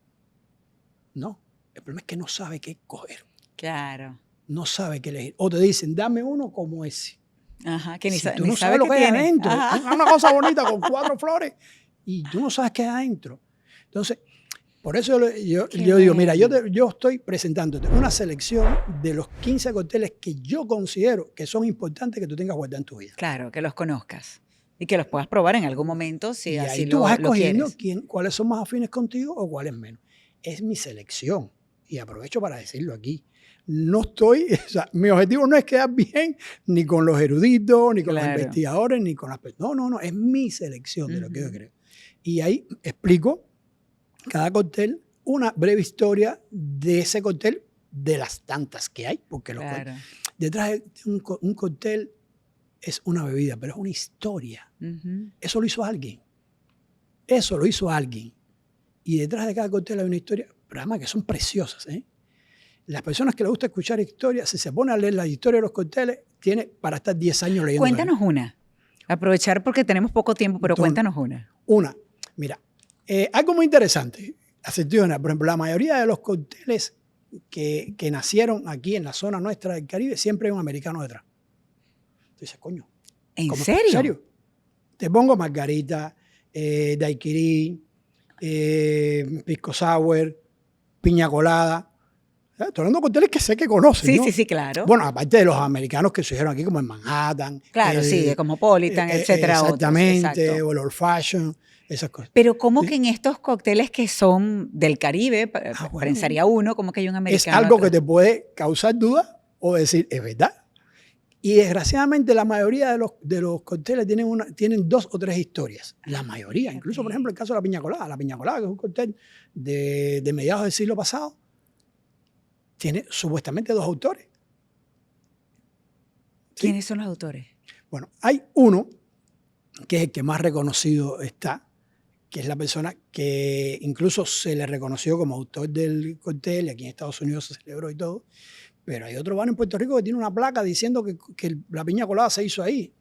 No. El problema es que no sabe qué coger. Claro. No sabe qué elegir. O te dicen, dame uno como ese. Ajá, que si tú ni no sabes lo que hay tiene. adentro, una cosa bonita con 4 flores y tú no sabes qué hay adentro. Entonces, por eso yo digo, mira, yo estoy presentándote una selección de los 15 cócteles que yo considero que son importantes que tú tengas guardados en tu vida. Claro, que los conozcas y que los puedas probar en algún momento si y así ahí tú vas lo escogiendo quieres. cuáles son más afines contigo o cuáles menos. Es mi selección y aprovecho para decirlo aquí. No estoy, o sea, mi objetivo no es quedar bien ni con los eruditos, ni con los investigadores, ni con las personas. No, es mi selección de lo que yo creo. Y ahí explico cada cóctel, una breve historia de ese cóctel, de las tantas que hay, porque detrás de un cóctel es una bebida, pero es una historia. Eso lo hizo alguien. Eso lo hizo alguien. Y detrás de cada cóctel hay una historia, pero además que son preciosas, ¿eh? Las personas que les gusta escuchar historias, si se pone a leer la historia de los cócteles, tiene para estar 10 años leyendo. Cuéntanos una. Aprovechar porque tenemos poco tiempo, pero cuéntanos una. Una. Mira, algo muy interesante. Por ejemplo, la mayoría de los cócteles que nacieron aquí en la zona nuestra del Caribe, siempre hay un americano detrás. Tú dices, coño. ¿En serio? ¿En serio? Te pongo margarita, daiquiri, pisco sour, piña colada. Estoy hablando de cócteles que sé que conocen, sí, ¿no? Sí, claro. Bueno, aparte de los americanos que surgieron aquí, como en Manhattan. Claro, sí, de Cosmopolitan, etcétera. Exactamente, otros, o el Old Fashion, esas cosas. Pero ¿cómo que en estos cócteles que son del Caribe, pensaría uno, como que hay un americano? Es algo que te puede causar duda o decir, es verdad. Y desgraciadamente la mayoría de los cócteles tienen 2 o 3 historias. La mayoría, incluso por ejemplo el caso de la piña colada. La piña colada, que es un cóctel de mediados del siglo pasado, tiene supuestamente 2 autores. ¿Sí? ¿Quiénes son los autores? Bueno, hay uno que es el que más reconocido está, que es la persona que incluso se le reconoció como autor del cóctel, y aquí en Estados Unidos se celebró y todo, pero hay otro bar en Puerto Rico que tiene una placa diciendo que la piña colada se hizo ahí.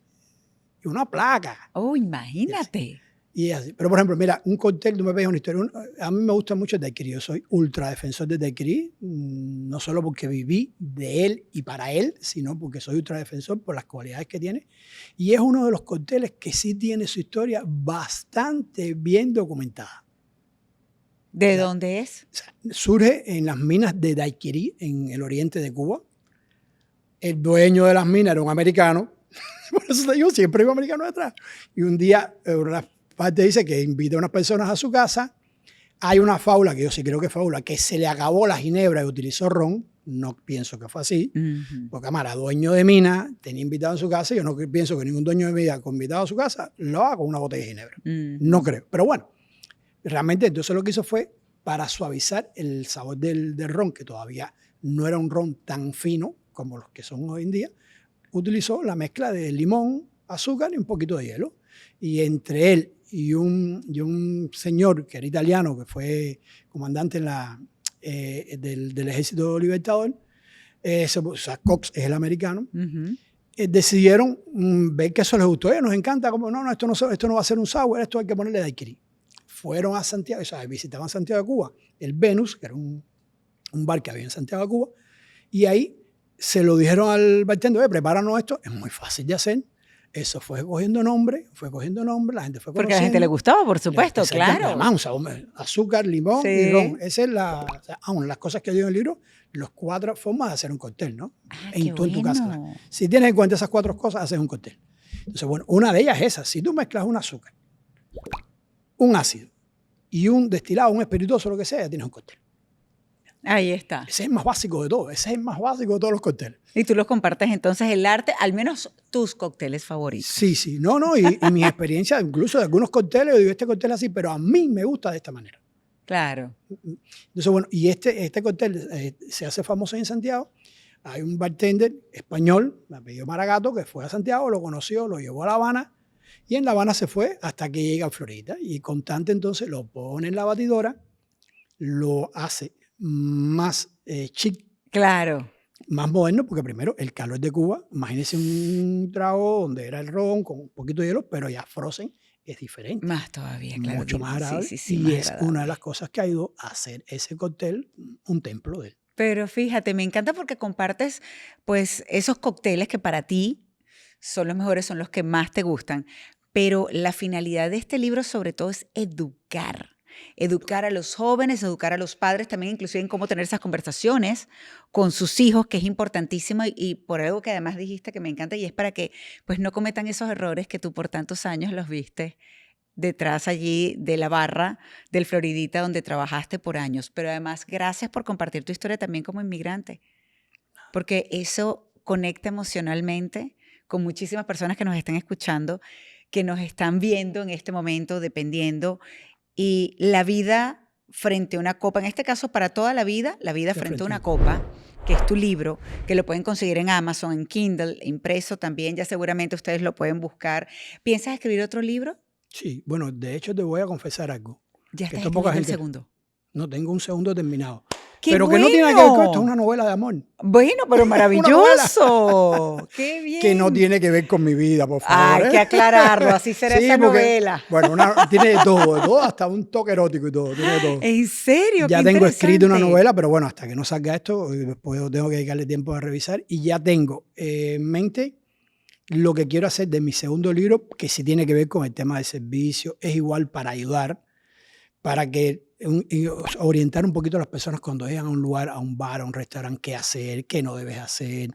Y una placa. Oh, imagínate. Y así. Pero, por ejemplo, mira, un cóctel, tú me ves una historia. A mí me gusta mucho el daiquiri. Yo soy ultra defensor del daiquiri, no solo porque viví de él y para él, sino porque soy ultra defensor por las cualidades que tiene. Y es uno de los cócteles que sí tiene su historia bastante bien documentada. ¿De dónde es? O sea, surge en las minas de daiquiri en el oriente de Cuba. El dueño de las minas era un americano. Por eso te digo, siempre hay un americano detrás. Y un día, una parte dice que invita a unas personas a su casa. Hay una fábula, que yo sí creo que es fábula, que se le acabó la ginebra y utilizó ron. No pienso que fue así, Ujú. porque Amara, dueño de mina, tenía invitado en su casa. Yo no pienso que ningún dueño de mina con invitado a su casa lo haga con una botella de ginebra. Ujú. No creo. Pero bueno, realmente entonces lo que hizo fue para suavizar el sabor del ron, que todavía no era un ron tan fino como los que son hoy en día, utilizó la mezcla de limón, azúcar y un poquito de hielo. Y entre él y un señor que era italiano, que fue comandante en del Ejército Libertador, o sea, Cox es el americano, Ujú. decidieron ver que eso les gustó. Nos encanta, como no, esto no va a ser un sour, esto hay que ponerle daiquiri. Fueron a Santiago, o sea, visitaban Santiago de Cuba, el Venus, que era un bar que había en Santiago de Cuba, y ahí se lo dijeron al bartender, prepáranos esto, es muy fácil de hacer. Eso fue cogiendo nombre, la gente fue conociendo. Porque a la gente le gustaba, por supuesto, claro. Además, azúcar, limón Sí. y ron. Esa es aún las cosas que digo en el libro, las 4 formas de hacer un cóctel, ¿no? Qué Tú en tu casa. bueno. Si tienes en cuenta esas 4 cosas, haces un cóctel. Entonces, bueno, una de ellas es esa. Si tú mezclas un azúcar, un ácido y un destilado, un espirituoso, lo que sea, ya tienes un cóctel. Ahí está. Ese es el más básico de todo. Ese es el más básico de todos los cócteles. Y tú los compartes entonces el arte, al menos tus cócteles favoritos. Sí, sí. No, y mi experiencia, incluso de algunos cócteles, yo digo, este cóctel así, pero a mí me gusta de esta manera. Claro. Entonces, bueno, y este cóctel se hace famoso en Santiago. Hay un bartender español, me apellido Maragato, que fue a Santiago, lo conoció, lo llevó a La Habana, y en La Habana se fue hasta que llega a Florida. Y Constante entonces lo pone en la batidora, lo hace más chic, Claro. más moderno, porque primero el calor de Cuba, imagínense un trago donde era el ron con un poquito de hielo, pero ya frozen es diferente. Más todavía, claro. Mucho más agradable. Sí, y más es agradable. una de las cosas que ha ido a hacer ese cóctel un templo de él. Pero fíjate, me encanta porque compartes pues esos cócteles que para ti son los mejores, son los que más te gustan. Pero la finalidad de este libro sobre todo es educar. Educar a los jóvenes, educar a los padres también, inclusive en cómo tener esas conversaciones con sus hijos, que es importantísimo y por algo que además dijiste que me encanta y es para que pues no cometan esos errores que tú por tantos años los viste detrás allí de la barra del Floridita donde trabajaste por años. Pero además, gracias por compartir tu historia también como inmigrante, porque eso conecta emocionalmente con muchísimas personas que nos están escuchando, que nos están viendo en este momento, dependiendo. Y la vida frente a una copa, en este caso para toda la vida frente a una copa, que es tu libro, que lo pueden conseguir en Amazon, en Kindle, impreso también, ya seguramente ustedes lo pueden buscar. ¿Piensas escribir otro libro? Sí, bueno, de hecho te voy a confesar algo. Ya que estás esto poca escribiendo el gente- segundo. No, tengo un segundo terminado. ¡Qué Pero que no tiene nada que ver con esto, es una novela de amor. Bueno, pero maravilloso. ¡Qué bien! Que no tiene que ver con mi vida, por favor. Hay que aclararlo, así será Sí, esa porque, novela. Bueno, tiene de todo, hasta un toque erótico y todo, tiene de todo. ¿En serio? Ya Qué tengo escrito una interesante. novela, pero bueno, hasta que no salga esto, después tengo que dedicarle tiempo a revisar. Y ya tengo en mente lo que quiero hacer de mi segundo libro, que sí tiene que ver con el tema de servicio, es igual para ayudar, para que orientar un poquito a las personas cuando llegan a un lugar, a un bar, a un restaurante, qué hacer, qué no debes hacer,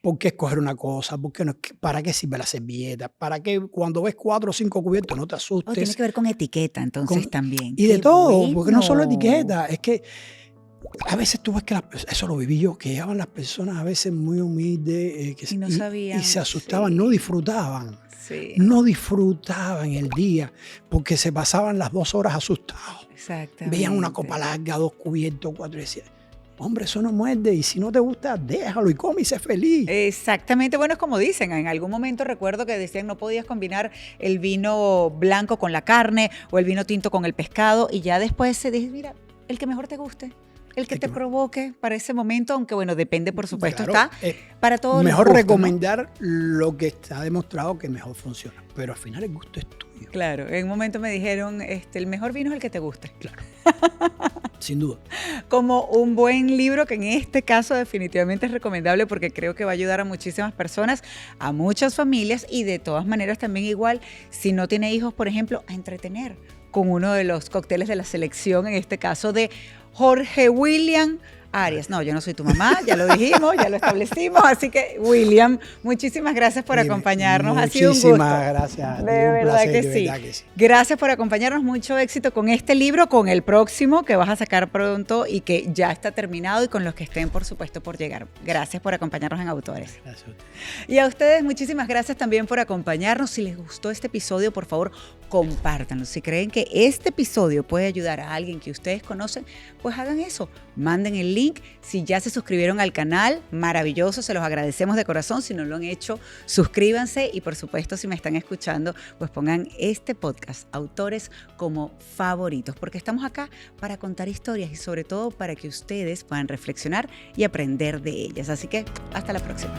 por qué escoger una cosa, por qué no, para qué sirve la servilleta, para que cuando ves 4 o 5 cubiertos no te asustes. Tiene que ver con etiqueta, entonces Con- también. Y de ¡Qué todo, porque no solo bueno! etiqueta, es que a veces tú ves que eso lo viví yo, que llegaban las personas a veces muy humildes Y no sabían, y se asustaban, sí. no disfrutaban. Sí, No disfrutaban el día porque se pasaban las 2 horas asustados. exactamente. Veían una copa larga, 2 cubiertos, 4 y decían, hombre, eso no muerde y si no te gusta, déjalo y come y sé feliz. Exactamente, bueno, es como dicen, en algún momento recuerdo que decían no podías combinar el vino blanco con la carne o el vino tinto con el pescado y ya después se dice, mira, el que mejor te guste, el que te provoque para ese momento, aunque bueno, depende por supuesto, Claro, está para todos mejor los gustos, ¿no? recomendar lo que está demostrado que mejor funciona, pero al final el gusto es tuyo. Claro, en un momento me dijeron, el mejor vino es el que te guste. Claro, sin duda. Como un buen libro que en este caso definitivamente es recomendable porque creo que va a ayudar a muchísimas personas, a muchas familias y de todas maneras también igual, si no tiene hijos, por ejemplo, a entretener con uno de los cócteles de la selección, en este caso de Jorge William Aries. No, yo no soy tu mamá, ya lo dijimos, ya lo establecimos. Así que, William, muchísimas gracias por acompañarnos. Ha sido un gusto. Muchísimas gracias. De verdad que sí. Gracias por acompañarnos. Mucho éxito con este libro, con el próximo que vas a sacar pronto y que ya está terminado y con los que estén, por supuesto, por llegar. Gracias por acompañarnos en Autores. Gracias a ustedes. Y a ustedes, muchísimas gracias también por acompañarnos. Si les gustó este episodio, por favor, compártanlo. Si creen que este episodio puede ayudar a alguien que ustedes conocen, pues hagan eso. Manden el link. Si ya se suscribieron al canal, maravilloso, se los agradecemos de corazón. Si no lo han hecho, suscríbanse y por supuesto, si me están escuchando, pues pongan este podcast, Autores, como favoritos, porque estamos acá para contar historias y sobre todo para que ustedes puedan reflexionar y aprender de ellas. Así que hasta la próxima.